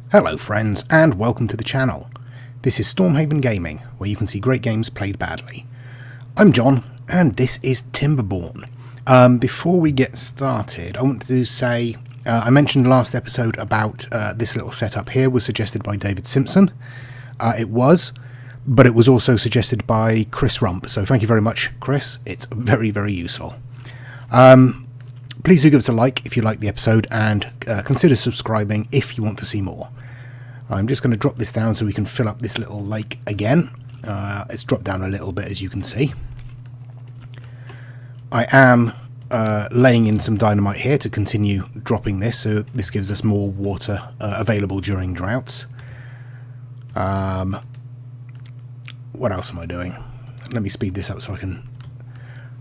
Hello friends, and welcome to the channel. This is Stormhaven Gaming, where you can see great games played badly. I'm John, and this is Timberborn. Before we get started, I want to say, I mentioned last episode about this little setup here was suggested by David Simpson. It was, but it was also suggested by Chris Rump, so thank you very much, Chris. It's very, very useful. Please do give us a like if you like the episode, and consider subscribing if you want to see more. I'm just going to drop this down so we can fill up this little lake again. It's dropped down a little bit, as you can see. I am laying in some dynamite here to continue dropping this, so this gives us more water available during droughts. What else am I doing? Let me speed this up so I can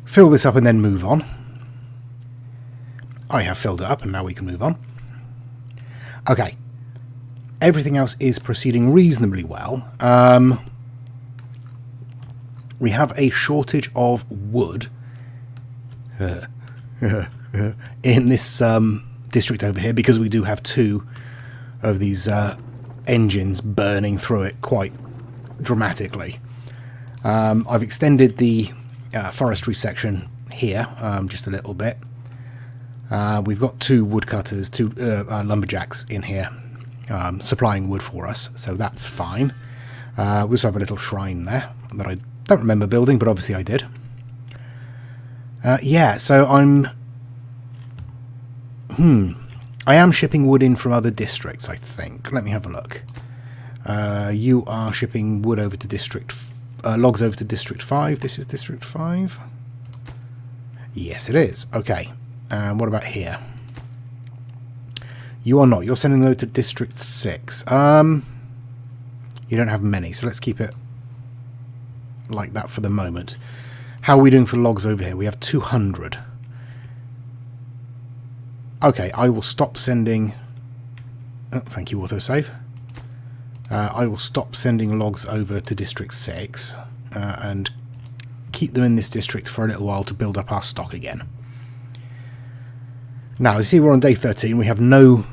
fill this up and then move on. I have filled it up and now we can move on. Okay. Everything else is proceeding reasonably well. We have a shortage of wood in this district over here because we do have two of these engines burning through it quite dramatically. I've extended the forestry section here just a little bit. We've got two woodcutters, two lumberjacks in here supplying wood for us, so that's fine. We also have a little shrine there that I don't remember building, but obviously I did. Yeah, so I am shipping wood in from other districts, I think. Let me have a look. You are shipping wood over to logs over to District 5. This is District 5? Yes, it is. Okay. And what about here? You are not. You're sending them to District 6. You don't have many, so let's keep it like that for the moment. How are we doing for logs over here? We have 200. Okay, I will stop sending... Oh, thank you, autosave. I will stop sending logs over to District 6 and keep them in this district for a little while to build up our stock again. Now, you see we're on day 13. We have no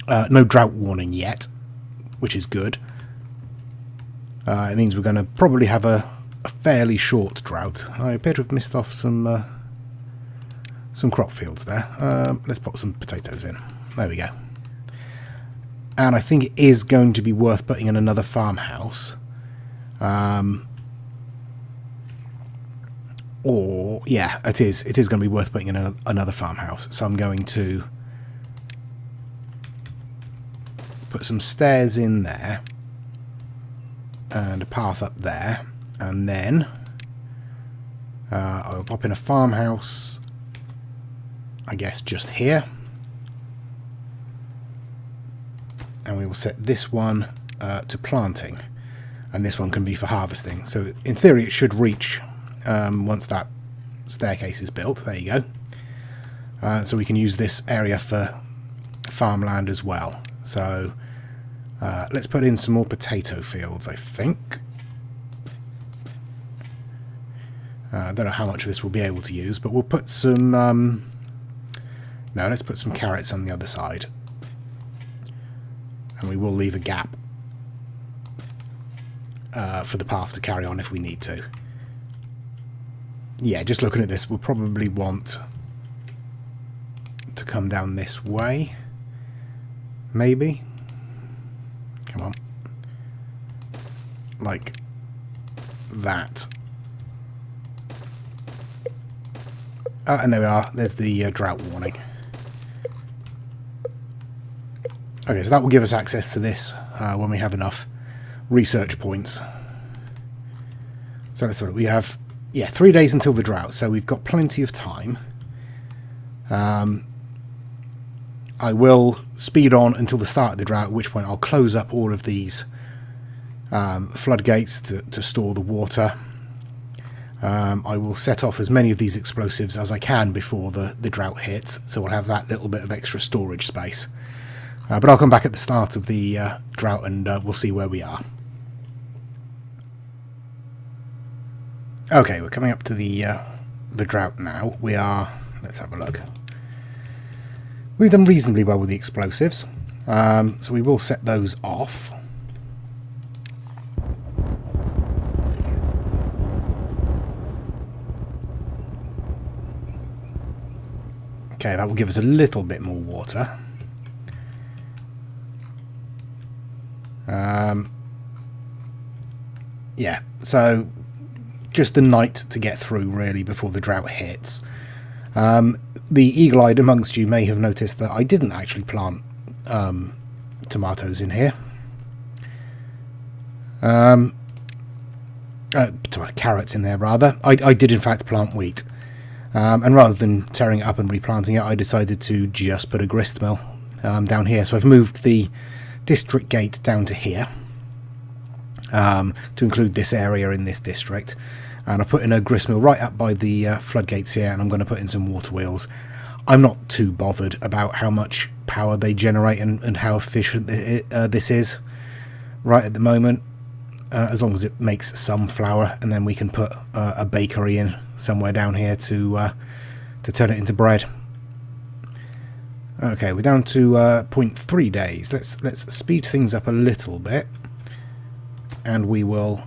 drought warning yet, which is good. It means we're going to probably have a fairly short drought. I appear to have missed off some crop fields there. Let's pop some potatoes in. There we go. And I think it is going to be worth putting in another farmhouse. Or, yeah, it is going to be worth putting in another farmhouse. So I'm going to put some stairs in there and a path up there, and then I'll pop in a farmhouse, I guess, just here, and we will set this one to planting, and this one can be for harvesting. So in theory it should reach once that staircase is built. There you go. So we can use this area for farmland as well. So let's put in some more potato fields, I think. I don't know how much of this we'll be able to use, but we'll put some... no, let's put some carrots on the other side. And we will leave a gap for the path to carry on if we need to. Yeah, just looking at this, we'll probably want to come down this way. Maybe. Come on. Like that. And there we are. There's the drought warning. Okay, so that will give us access to this when we have enough research points. So that's what we have. Yeah, 3 days until the drought, so we've got plenty of time. I will speed on until the start of the drought, at which point I'll close up all of these floodgates to store the water. I will set off as many of these explosives as I can before the drought hits, so we'll have that little bit of extra storage space. But I'll come back at the start of the drought and we'll see where we are. Okay, we're coming up to the drought now. We are... Let's have a look. We've done reasonably well with the explosives. So we will set those off. Okay, that will give us a little bit more water. Yeah, so just the night to get through, really, before the drought hits. The eagle-eyed amongst you may have noticed that I didn't actually plant tomatoes in here. Carrots in there, rather. I did, in fact, plant wheat. And rather than tearing it up and replanting it, I decided to just put a grist mill down here. So I've moved the district gate down to here to include this area in this district. And I've put in a grist mill right up by the floodgates here, and I'm going to put in some water wheels. I'm not too bothered about how much power they generate and how efficient this is right at the moment. As long as it makes some flour, and then we can put a bakery in somewhere down here to turn it into bread. Okay, we're down to 0.3 days. Let's speed things up a little bit, and we will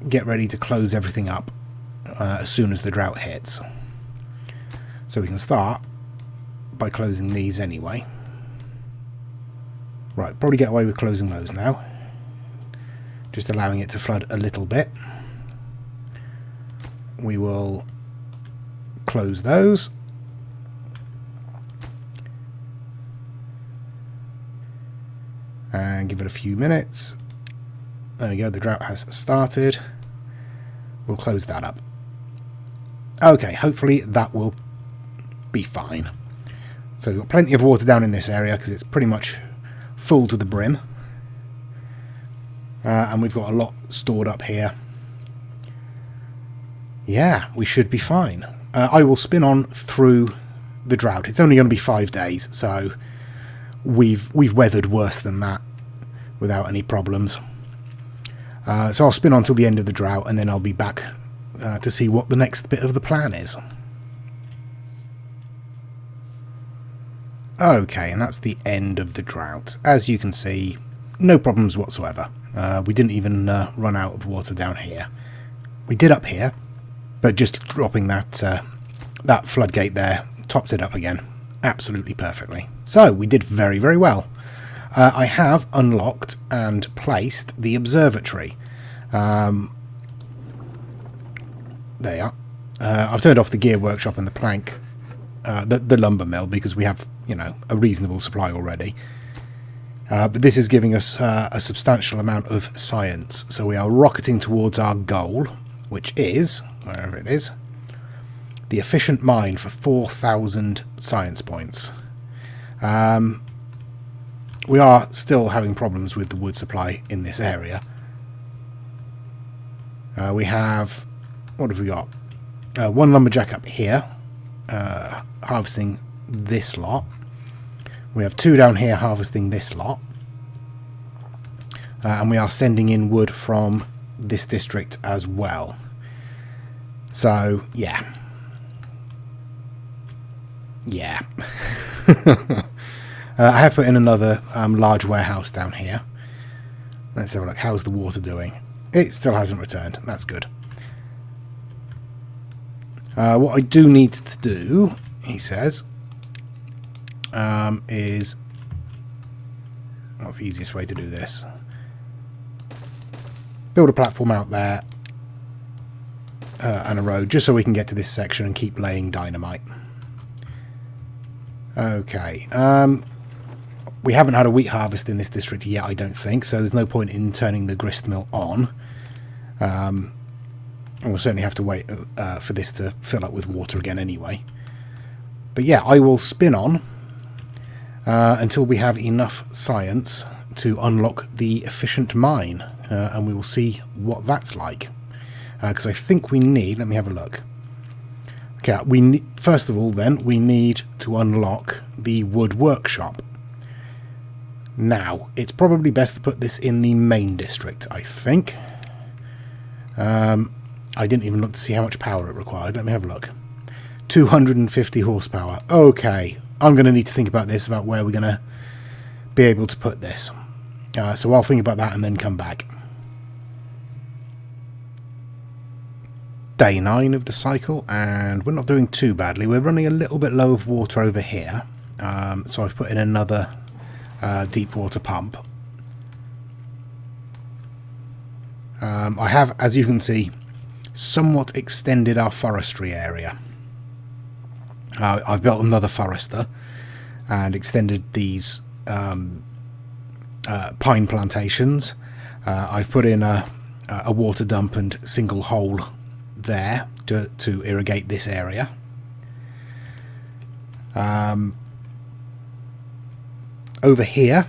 get ready to close everything up as soon as the drought hits. So we can start by closing these anyway. Right, probably get away with closing those now. Just allowing it to flood a little bit. We will close those. And give it a few minutes. There we go, the drought has started. We'll close that up. Okay, hopefully that will be fine. So we've got plenty of water down in this area because it's pretty much full to the brim. And we've got a lot stored up here. Yeah, we should be fine. I will spin on through the drought. It's only going to be 5 days, so we've weathered worse than that without any problems. So I'll spin on till the end of the drought, and then I'll be back to see what the next bit of the plan is. Okay, and that's the end of the drought. As you can see, no problems whatsoever. We didn't even run out of water down here. We did up here, but just dropping that floodgate there tops it up again absolutely perfectly. So we did very, very well. I have unlocked and placed the observatory. There you are. I've turned off the gear workshop and the plank, the lumber mill, because we have, a reasonable supply already. But this is giving us a substantial amount of science. So we are rocketing towards our goal, which is, wherever it is, the efficient mine for 4,000 science points. We are still having problems with the wood supply in this area. We have, what have we got? One lumberjack up here, harvesting this lot. We have 2 down here harvesting this lot. And we are sending in wood from this district as well. So, yeah. Yeah. I have put in another large warehouse down here. Let's have a look. How's the water doing? It still hasn't returned. That's good. What I do need to do, he says, is... What's the easiest way to do this? Build a platform out there and a road, just so we can get to this section and keep laying dynamite. Okay. We haven't had a wheat harvest in this district yet, I don't think, so there's no point in turning the grist mill on. And we'll certainly have to wait for this to fill up with water again anyway. But yeah, I will spin on until we have enough science to unlock the efficient mine, and we will see what that's like. Because I think we need... Let me have a look. Okay, first of all, then, we need to unlock the wood workshop. Now, it's probably best to put this in the main district, I think. I didn't even look to see how much power it required. Let me have a look. 250 horsepower. Okay, I'm going to need to think about this, about where we're going to be able to put this. So I'll think about that and then come back. Day 9 of the cycle, and we're not doing too badly. We're running a little bit low of water over here, so I've put in another deep water pump. I have, as you can see, somewhat extended our forestry area. I've built another forester and extended these pine plantations. I've put in a water dump and single hole there to irrigate this area. Over here,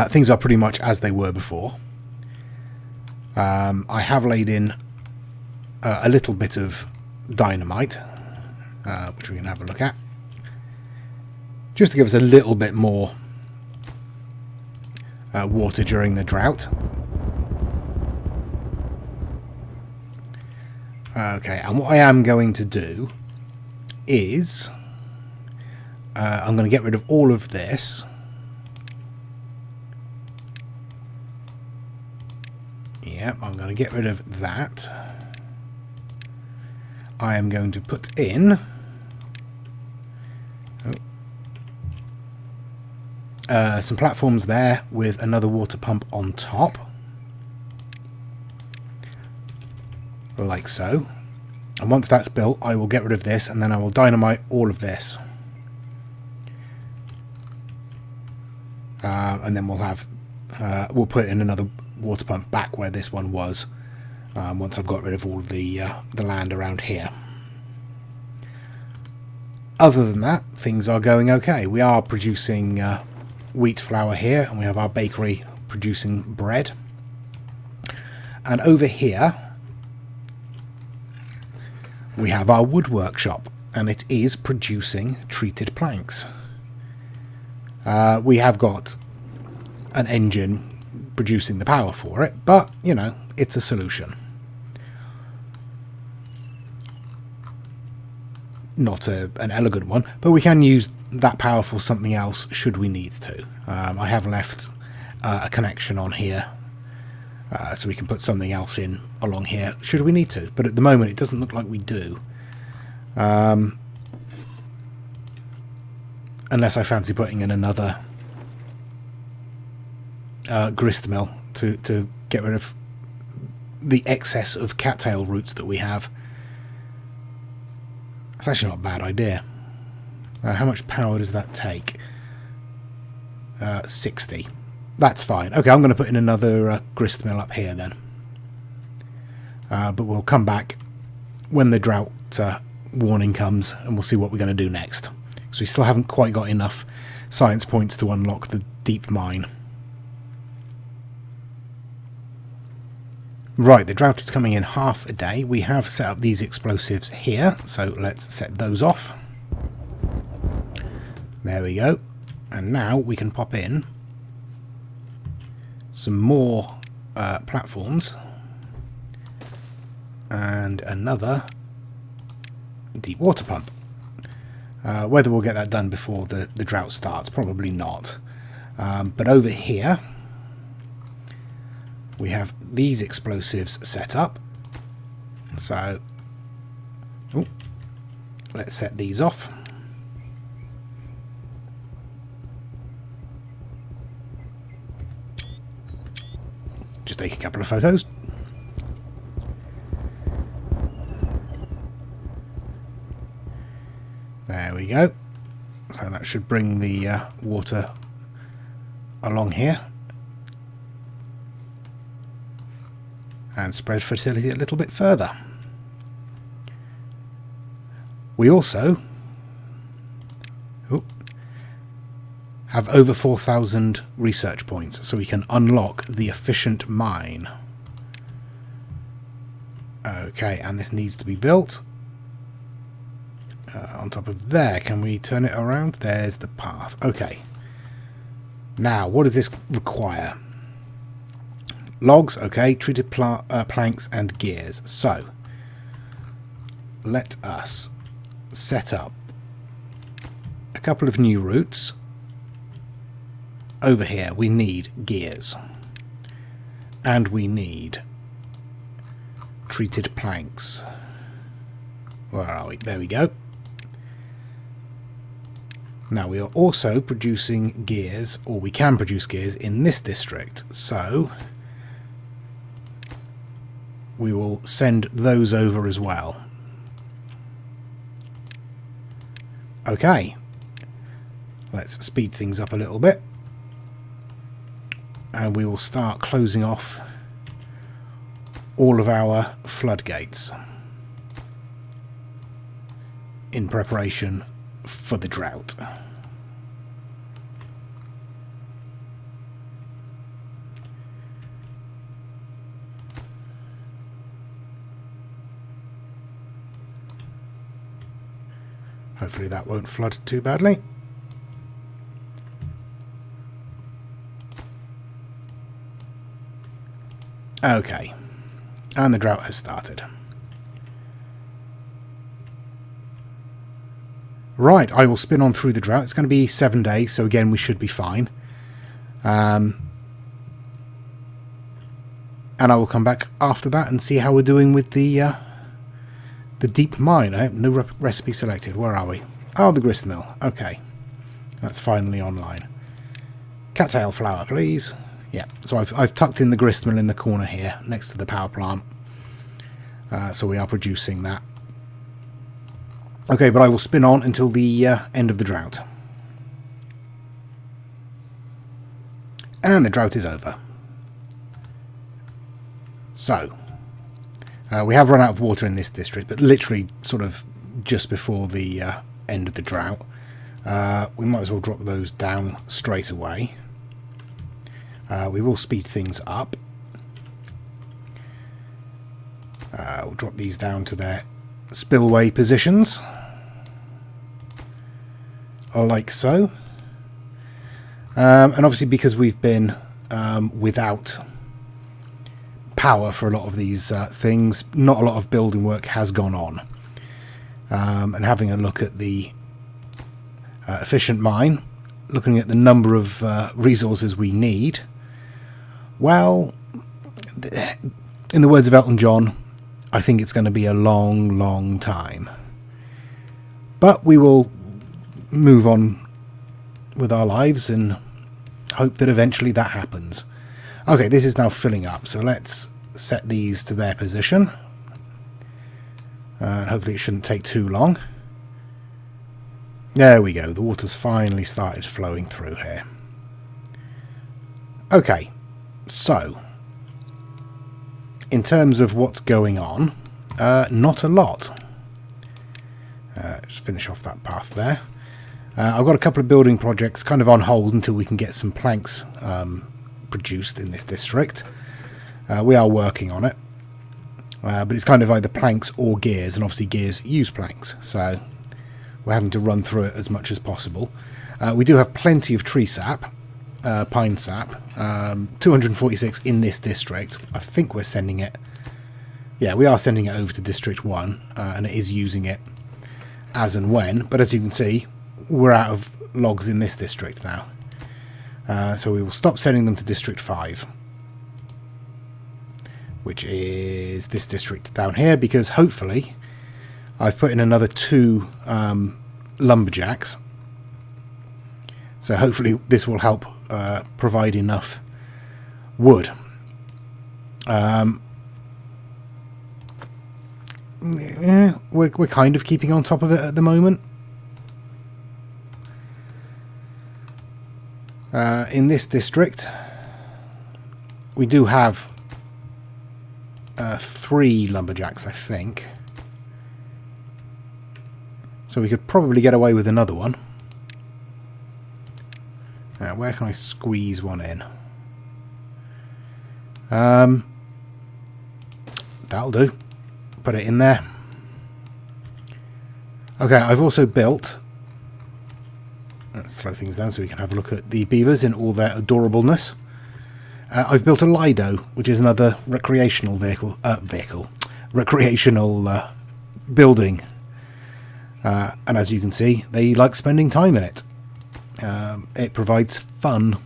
things are pretty much as they were before. I have laid in a little bit of dynamite, which we can have a look at, just to give us a little bit more water during the drought. Okay, and what I am going to do is I'm going to get rid of all of this. Yep, I'm going to get rid of that. I am going to put in some platforms there with another water pump on top. Like so. And once that's built, I will get rid of this, and then I will dynamite all of this. And then we'll put in another water pump back where this one was, once I've got rid of all of the land around here. Other than that, things are going okay. We are producing wheat flour here, and we have our bakery producing bread. And over here we have our wood workshop, and it is producing treated planks. We have got an engine producing the power for it, but, you know, it's a solution. Not an elegant one, but we can use that power for something else should we need to. I have left a connection on here, so we can put something else in along here should we need to, but at the moment it doesn't look like we do. Unless I fancy putting in another grist mill to get rid of the excess of cattail roots that we have. That's actually not a bad idea. How much power does that take? 60. That's fine. Okay, I'm going to put in another grist mill up here then. But we'll come back when the drought warning comes, and we'll see what we're going to do next. So we still haven't quite got enough science points to unlock the deep mine. Right, the drought is coming in half a day. We have set up these explosives here, so let's set those off. There we go. And now we can pop in some more platforms and another deep water pump. Whether we'll get that done before the drought starts, probably not. But over here we have these explosives set up. So let's set these off. Just take a couple of photos. There we go. So that should bring the water along here and spread fertility a little bit further. We also have over 4,000 research points, so we can unlock the efficient mine. Okay, and this needs to be built on top of there. Can we turn it around? There's the path. Okay. Now, what does this require? Logs, okay, treated planks and gears. So, let us set up a couple of new routes over here we need gears. And we need treated planks. Where are we? There we go. Now we are also producing gears, or we can produce gears in this district, so we will send those over as well. Okay, let's speed things up a little bit, and we will start closing off all of our floodgates in preparation for the drought. Hopefully that won't flood too badly. Okay, and the drought has started. Right, I will spin on through the drought. It's going to be 7 days, so again we should be fine. And I will come back after that and see how we're doing with the deep mine. I have no recipe selected. Where are we? Oh, the grist mill. Okay, that's finally online. Cattail flour, please. Yeah, so I've tucked in the grist mill in the corner here, next to the power plant. So we are producing that. Okay, but I will spin on until the end of the drought. And the drought is over. So, we have run out of water in this district, but literally sort of just before the end of the drought. We might as well drop those down straight away. We will speed things up. We'll drop these down to their spillway positions. Like so. And obviously because we've been without power for a lot of these things, not a lot of building work has gone on. And having a look at the efficient mine, looking at the number of resources we need, well, in the words of Elton John, I think it's going to be a long, long time. But we will move on with our lives and hope that eventually that happens. Okay, this is now filling up, so let's set these to their position. Hopefully it shouldn't take too long. There we go, the water's finally started flowing through here. Okay, so in terms of what's going on, not a lot. Just finish off that path there. I've got a couple of building projects kind of on hold until we can get some planks produced in this district. We are working on it, but it's kind of either planks or gears, and obviously gears use planks, so we're having to run through it as much as possible. We do have plenty of tree sap, pine sap, 246 in this district. I think we're sending it, yeah, we are sending it over to District 1, and it is using it as and when, but as you can see, we're out of logs in this district now. So we will stop sending them to District 5, which is this district down here, because hopefully I've put in another 2 lumberjacks. So hopefully this will help provide enough wood. Yeah, we're kind of keeping on top of it at the moment. In this district, we do have 3 lumberjacks, I think. So we could probably get away with another one. Where can I squeeze one in? That'll do. Put it in there. Okay, I've also built... Let's slow things down so we can have a look at the beavers in all their adorableness. I've built a Lido, which is another recreational recreational building. And as you can see, they like spending time in it. It provides fun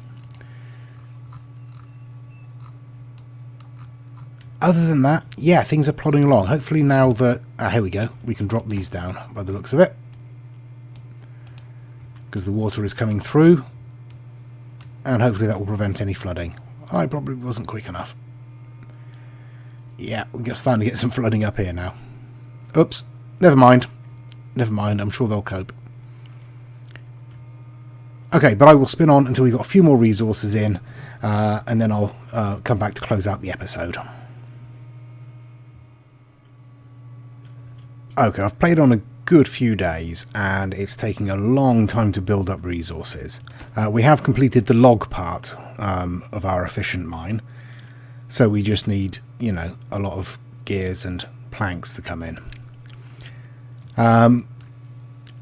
other than that, yeah, things are plodding along. Hopefully now that... here we go. We can drop these down by the looks of it. Because the water is coming through. And hopefully that will prevent any flooding. I probably wasn't quick enough. Yeah, we're starting to get some flooding up here now. Oops. Never mind. Never mind. I'm sure they'll cope. Okay, but I will spin on until we've got a few more resources in. And then I'll come back to close out the episode. Okay, I've played on a good few days, and it's taking a long time to build up resources. We have completed the log part of our efficient mine, so we just need, you know, a lot of gears and planks to come in.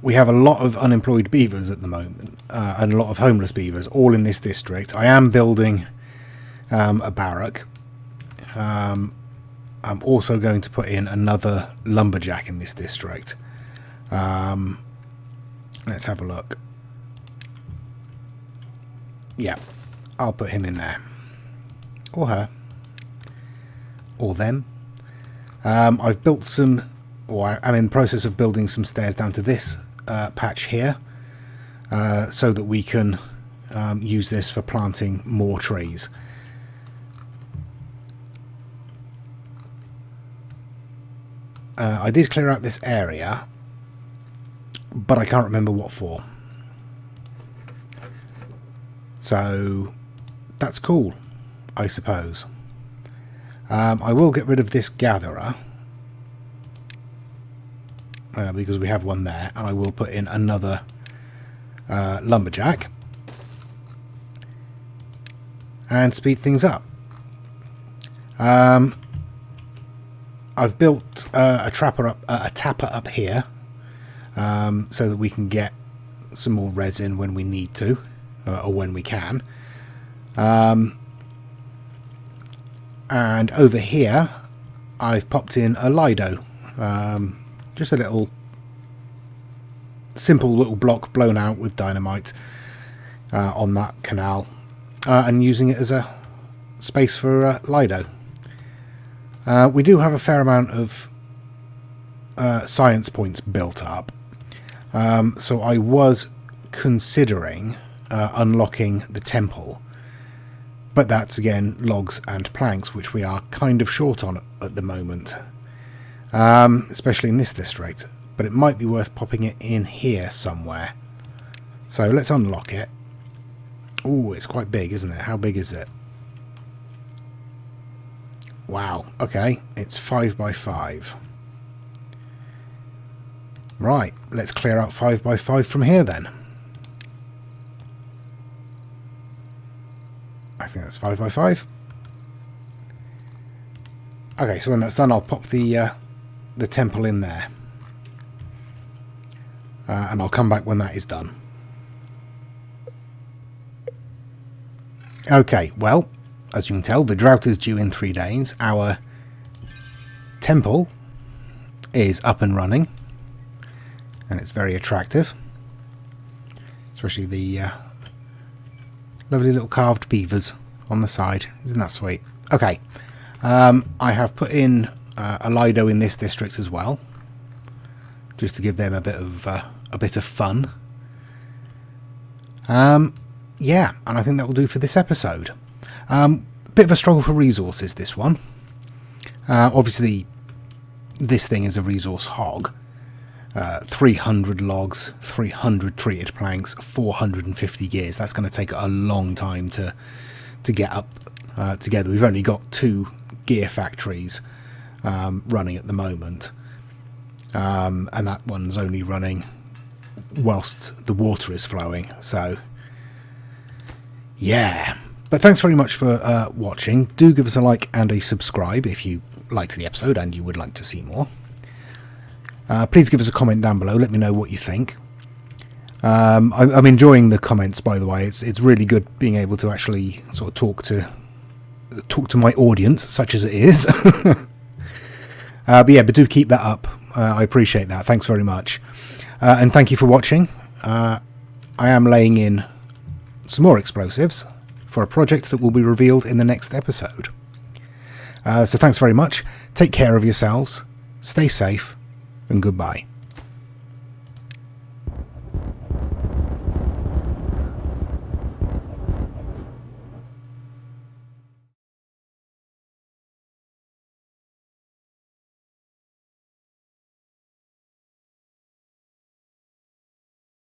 We have a lot of unemployed beavers at the moment, and a lot of homeless beavers, all in this district. I am building a barrack. I'm also going to put in another lumberjack in this district. Let's have a look. Yeah, I'll put him in there. Or her. Or them. I've built some, or I'm in the process of building some stairs down to this patch here, so that we can use this for planting more trees. I did clear out this area, but I can't remember what for. So that's cool, I suppose. I will get rid of this gatherer, because we have one there, and I will put in another lumberjack and speed things up. I've built a tapper up here, so that we can get some more resin when we need to, or when we can. And over here, I've popped in a Lido, just a little simple little block blown out with dynamite on that canal, and using it as a space for Lido. We do have a fair amount of science points built up, so I was considering unlocking the temple, but that's again logs and planks, which we are kind of short on at the moment, especially in this district, but it might be worth popping it in here somewhere. So let's unlock it. Oh, it's quite big, isn't it? How big is it? Wow, okay, it's 5 by 5. Right, let's clear out 5 by 5 from here then. I think that's 5 by 5. Okay, so when that's done, I'll pop the temple in there. And I'll come back when that is done. Okay, well, as you can tell, the drought is due in 3 days. Our temple is up and running, and it's very attractive, especially the lovely little carved beavers on the side. Isn't that sweet? Okay, I have put in a Lido in this district as well, just to give them a bit of fun. Yeah, and I think that will do for this episode. Bit of a struggle for resources, this one. Obviously, this thing is a resource hog. 300 logs, 300 treated planks, 450 gears. That's going to take a long time to get up together. We've only got 2 gear factories running at the moment. And that one's only running whilst the water is flowing. So, yeah. But thanks very much for watching. Do give us a like and a subscribe if you liked the episode and you would like to see more. Please give us a comment down below. Let me know what you think. I'm enjoying the comments, by the way. It's really good being able to actually sort of talk to my audience, such as it is. But yeah, but do keep that up. I appreciate that. Thanks very much. And thank you for watching. I am laying in some more explosives for a project that will be revealed in the next episode. So thanks very much. Take care of yourselves. Stay safe, and goodbye.